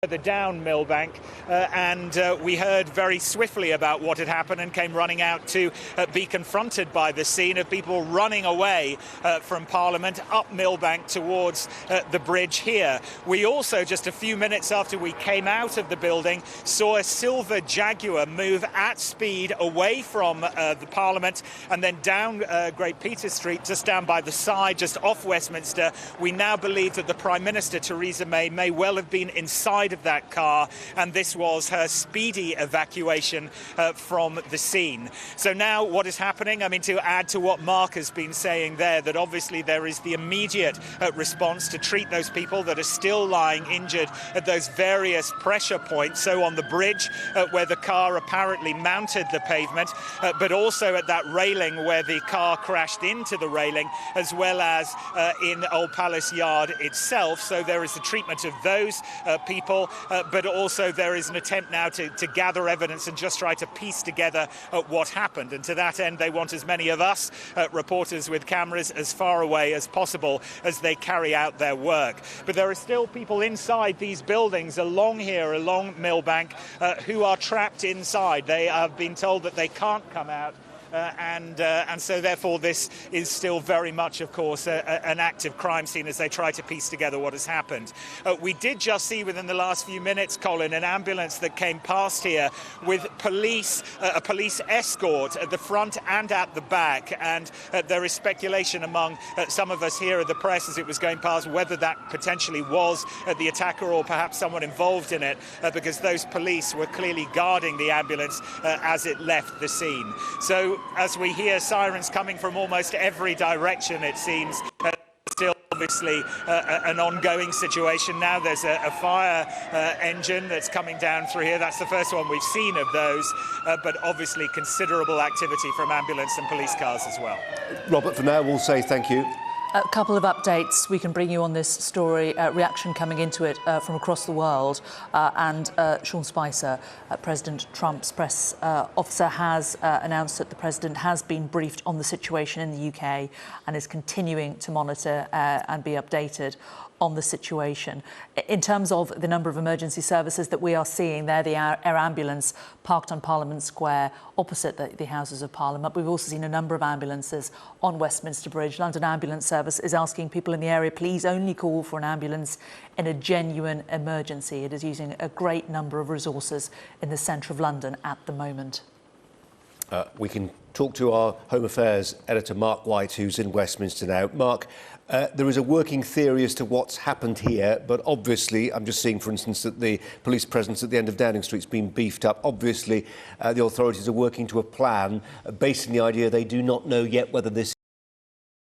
further down Millbank, and we heard very swiftly about what had happened and came running out to be confronted by the scene of people running away from Parliament up Millbank towards the bridge here. We also, just a few minutes after we came out of the building, saw a silver Jaguar move at speed away from the Parliament and then down Great Peter Street, just down by the side, just off Westminster. We now believe that the Prime Minister, Theresa may well have been inside of that car, and this was her speedy evacuation from the scene. So now what is happening? I mean, to add to what Mark has been saying there, that obviously there is the immediate response to treat those people that are still lying injured at those various pressure points. So on the bridge where the car apparently mounted the pavement, but also at that railing where the car crashed into the railing, as well as in Old Palace Yard itself. So there is the treatment of those people, but also there is an attempt now to gather evidence and just try to piece together what happened. And to that end, they want as many of us, reporters with cameras, as far away as possible as they carry out their work. But there are still people inside these buildings along here, along Millbank, who are trapped inside. They have been told that they can't come out. And so therefore this is still very much, of course, an active crime scene as they try to piece together what has happened. We did just see within the last few minutes, Colin, an ambulance that came past here with police, a police escort at the front and at the back, and there is speculation among some of us here at the press as it was going past whether that potentially was the attacker or perhaps someone involved in it, because those police were clearly guarding the ambulance as it left the scene. So as we hear sirens coming from almost every direction, it seems, still obviously an ongoing situation. Now there's a fire engine that's coming down through here. That's the first one we've seen of those, but obviously considerable activity from ambulance and police cars as well. Robert, for now, we'll say thank you. A couple of updates we can bring you on this story, reaction coming into it from across the world. And Sean Spicer, President Trump's press officer, has announced that the President has been briefed on the situation in the UK and is continuing to monitor and be updated on the situation. In terms of the number of emergency services that we are seeing, there the air ambulance parked on Parliament Square opposite the Houses of Parliament. We've also seen a number of ambulances on Westminster Bridge. London Ambulance Service is asking people in the area, please only call for an ambulance in a genuine emergency. It is using a great number of resources in the centre of London at the moment. We can talk to our Home Affairs editor, Mark White, who's in Westminster now. Mark, there is a working theory as to what's happened here, but obviously, I'm just seeing, for instance, that the police presence at the end of Downing Street's been beefed up. Obviously, the authorities are working to a plan based on the idea they do not know yet whether this